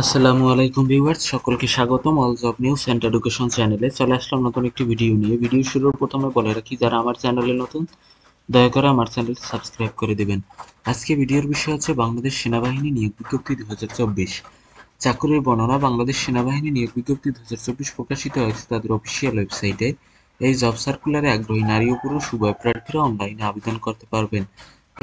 আসসালামু আলাইকুম ভিউয়ার্স, সকলকে স্বাগতম all job news and education চ্যানেলে। চলে আসলাম নতুন একটি ভিডিও নিয়ে। ভিডিও শুরুর প্রথমে বলে রাখি, যারা আমার চ্যানেলে নতুন দয়া করে আমার চ্যানেলটি সাবস্ক্রাইব করে দিবেন। আজকে ভিডিওর বিষয় হচ্ছে বাংলাদেশ সেনাবাহিনী নিয়োগ বিজ্ঞপ্তি 2024 চাকরির বর্ণনা। বাংলাদেশ সেনাবাহিনী নিয়োগ বিজ্ঞপ্তি 2024 প্রকাশিত হয়েছে তাদের অফিসিয়াল ওয়েবসাইটে। এই জব সার্কুলারে আগ্রহী নারী ও পুরুষ উভয় প্রার্থীরা অনলাইনে আবেদন করতে পারবেন।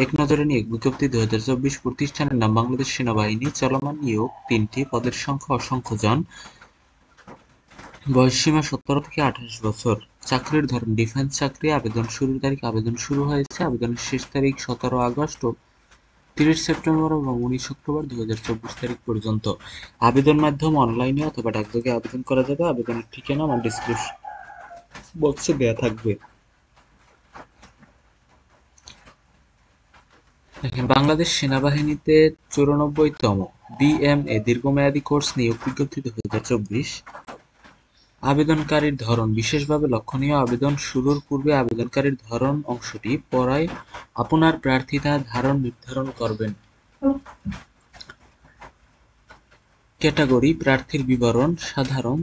এক নজরে নিয়োগ বিজ্ঞপ্তি 2024। প্রতিষ্ঠানের নাম বাংলাদেশ সেনাবাহিনী। চলমান নিয়োগ 3টি। পদের সংখ্যা অসংখ্য জন। বয়সসীমা 17 থেকে 28 বছর। চাকরির ধরন ডিফেন্স চাকরি। আবেদন শুরুর তারিখ, আবেদন শুরু হয়েছে, আবেদনের শেষ তারিখ 17 আগস্ট ও 30 সেপ্টেম্বর এবং 19 অক্টোবর 2024 তারিখ পর্যন্ত। আবেদন মাধ্যম অনলাইনে অথবা ডাকযোগে আবেদন করা যাবে। আবেদনের ঠিকানা আমার ডিসক্রিপশন বক্সে দেওয়া থাকবে। দেখেন, বাংলাদেশ সেনাবাহিনীতে 94তম বিএমএ দীর্ঘমেয়াদী কোর্স নিয়োগ বিজ্ঞপ্তি 2024। আবেদনকারীর ধরন বিশেষভাবে লক্ষণীয়। আবেদন শুরুর পূর্বে আবেদনকারীর ধরন অংশটি পড়ায় আপনার প্রার্থিতা ধারণ নির্ধারণ করবেন। ক্যাটাগরি প্রার্থীর বিবরণ সাধারণ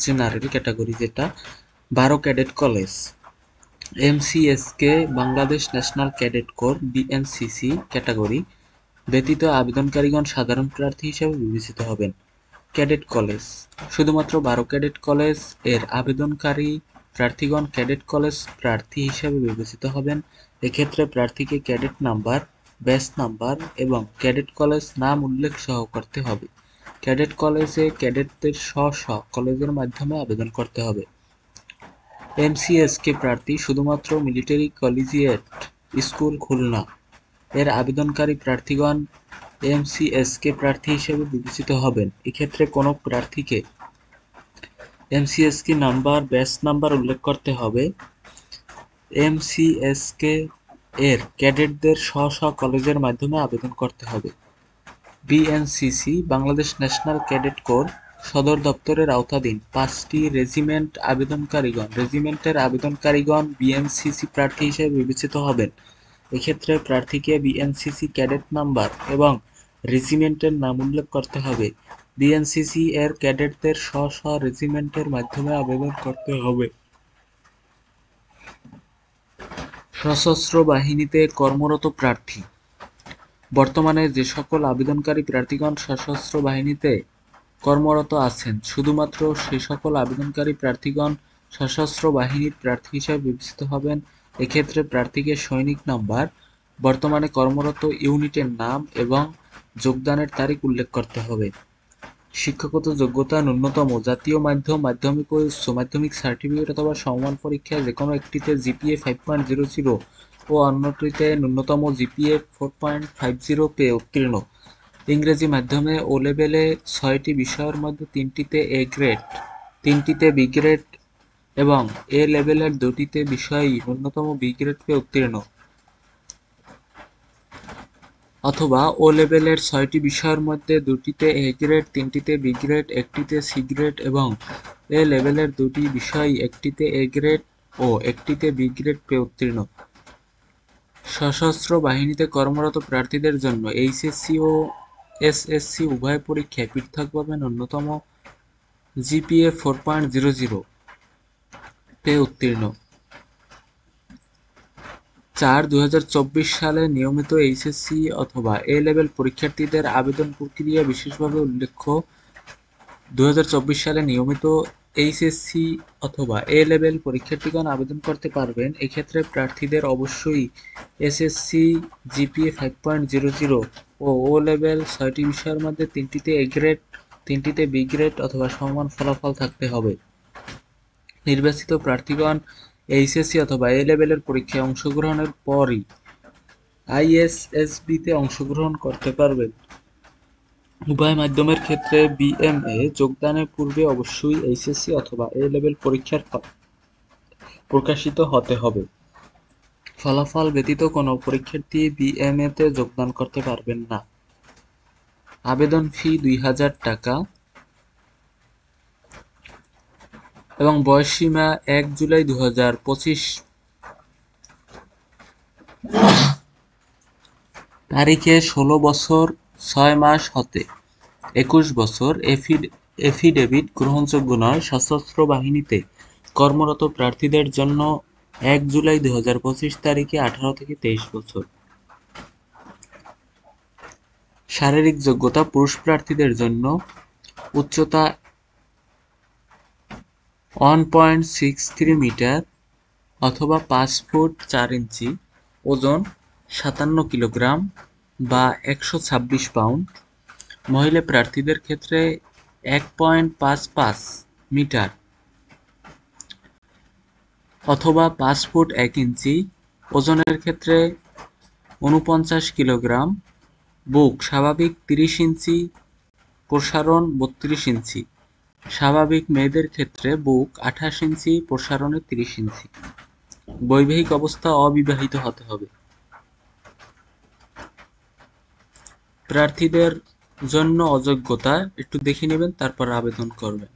জেনারেল ক্যাটাগরি, যেটা 12 ক্যাডেট কলেজ। এমসিএসকে Bangladesh national cadet corps BNCC category ব্যতীত আবেদনকারীগণ সাধারণ প্রার্থী হিসেবে বিবেচিত হবেন। ক্যাডেট কলেজ শুধুমাত্র 12 ক্যাডেট কলেজ এর আবেদনকারী প্রার্থীগণ ক্যাডেট কলেজ প্রার্থী হিসেবে বিবেচিত হবেন। এক্ষেত্রে প্রার্থীকে ক্যাডেট নাম্বার, ব্যাচ নাম্বার এবং ক্যাডেট কলেজ নাম উল্লেখ সহ করতে হবে। ক্যাডেট কলেজে ক্যাডেটদের স্ব কলেজের মাধ্যমে আবেদন করতে হবে। এমসিএসকে প্রার্থী শুধুমাত্র মিলিটারি কলেজিয়েট স্কুল খুলনা এর আবেদনকারী প্রার্থীগণ এমসিএসকে প্রার্থী হিসেবে বিবেচিত হবেন। এক্ষেত্রে কোনো প্রার্থীকে এমসিএসকে নাম্বার, ব্যাচ নাম্বার উল্লেখ করতে হবে। এমসিএসকে এর ক্যাডেটদের স্ব কলেজের মাধ্যমে আবেদন করতে হবে। BNCC Bangladesh national cadet core সদর দপ্তরের আওতাধীন 5টি রেজিমেন্টের আবেদনকারীগণ বিএনসিসি প্রার্থী হিসেবে বিবেচিত হবেন। এক্ষেত্রে প্রার্থীকে বিএনসিসি ক্যাডেট নাম্বার এবং রেজিমেন্টের নাম উল্লেখ করতে হবে। বিএনসিসি এর ক্যাডেটদের স্ব রেজিমেন্টের মাধ্যমে আবেদন করতে হবে। সশস্ত্র বাহিনীতে কর্মরত প্রার্থী। বর্তমানে যে সকল আবেদনকারী প্রার্থীগণ সশস্ত্র বাহিনীতে কর্মরত আছেন, শুধুমাত্র সে সকল আবেদনকারী প্রার্থীগণ সশস্ত্র বাহিনীর প্রার্থী হিসেবে বিবেচিত হবেন। এক্ষেত্রে প্রার্থীকে সৈনিক নাম্বার, বর্তমানে কর্মরত ইউনিটের নাম এবং যোগদানের তারিখ উল্লেখ করতে হবে। শিক্ষাগত যোগ্যতা ন্যূনতম জাতীয় মাধ্যমিক ও উচ্চ মাধ্যমিক সার্টিফিকেট অথবা সমমান পরীক্ষায় যেকোনো একটিতে জিপিএ 5.00 ও অন্যটিতে ন্যূনতম জিপিএ 4.50 পেয়ে উত্তীর্ণ। ইংরেজি মাধ্যমে ও লেভেলে 6টি বিষয়ের মধ্যে 3টিতে এ গ্রেড, 3টিতে বি গ্রেড এবং এ লেভেলের 2টিতে বিষয়েই ন্যূনতম বি গ্রেড পেয়ে উত্তীর্ণ, অথবা ও লেভেলের 6টি বিষয়ের মধ্যে 2টিতে এ গ্রেড, 3টিতে বি গ্রেড, 1টিতে সি গ্রেড এবং এ লেভেলের 2টি বিষয়ই 1টিতে এ গ্রেড ও 1টিতে বি গ্রেড পেয়ে উত্তীর্ণ। সশস্ত্র বাহিনীতে কর্মরত প্রার্থীদের জন্য এইচএসসি ও এসএসসি উভয় পরীক্ষায় পৃথকভাবে ন্যূনতম জিপিএ 4.00 পেয়ে উত্তীর্ণ। 4/2024 সালে নিয়মিত এইচএসসি অথবা এ লেভেল পরীক্ষার্থীদের আবেদন প্রক্রিয়া বিশেষভাবে উল্লেখ্য। 2024 সালে নিয়মিত এইচএসসি অথবা এ লেভেল পরীক্ষার্থীগণ আবেদন করতে পারবেন। এক্ষেত্রে প্রার্থীদের অবশ্যই এসএসসি জিপিএ 5.00 ও ও লেভেল 6টি বিষয়ের মধ্যে 3টিতে এ গ্রেড, 3টিতে বি গ্রেড অথবা সমমান ফলাফল থাকতে হবে। নির্বাচিত প্রার্থীগণ এইচএসসি অথবা এ লেভেলের পরীক্ষায় অংশগ্রহণের পরই আইএসএসবিতে অংশগ্রহণ করতে পারবেন। উভয় মাধ্যমের ক্ষেত্রে বিএমএ যোগদানের পূর্বে অবশ্যই এইচএসসি অথবা এ লেভেল পরীক্ষার ফল প্রকাশিত হতে হবে। ফলাফল ব্যতীত কোনো পরীক্ষার্থী বিএমএতে যোগদান করতে পারবেন না। আবেদন ফি 2000 টাকা এবং বয়সসীমা 1 জুলাই 2025 তারিখে 16 বছর 6 মাস হতে 21 বছর, এফিডেভিট গ্রহণযোগ্য নয়। সশস্ত্র বাহিনীতে কর্মরত প্রার্থীদের জন্য 1 জুলাই 2025 তারিখে 18 থেকে 23 বছর। শারীরিক যোগ্যতা: পুরুষ প্রার্থীদের জন্য উচ্চতা 1.63 মিটার অথবা 5 ফুট 4 ইঞ্চি, ওজন 57 কিলোগ্রাম বা 126 পাউন্ড। মহিলা প্রার্থীদের ক্ষেত্রে 1.55 মিটার অথবা 5 ফুট 1 ইঞ্চি, ওজনের ক্ষেত্রে 49 কিলোগ্রাম। বুক স্বাভাবিক 30 ইঞ্চি, প্রসারণ 32 ইঞ্চি। স্বাভাবিক মেয়েদের ক্ষেত্রে বুক 28 ইঞ্চি, প্রসারণে 30 ইঞ্চি। বৈবাহিক অবস্থা: অবিবাহিত হতে হবে। প্রার্থীদের জন্য অযোগ্যতা একটু দেখে নেবেন, তারপর আবেদন করবেন।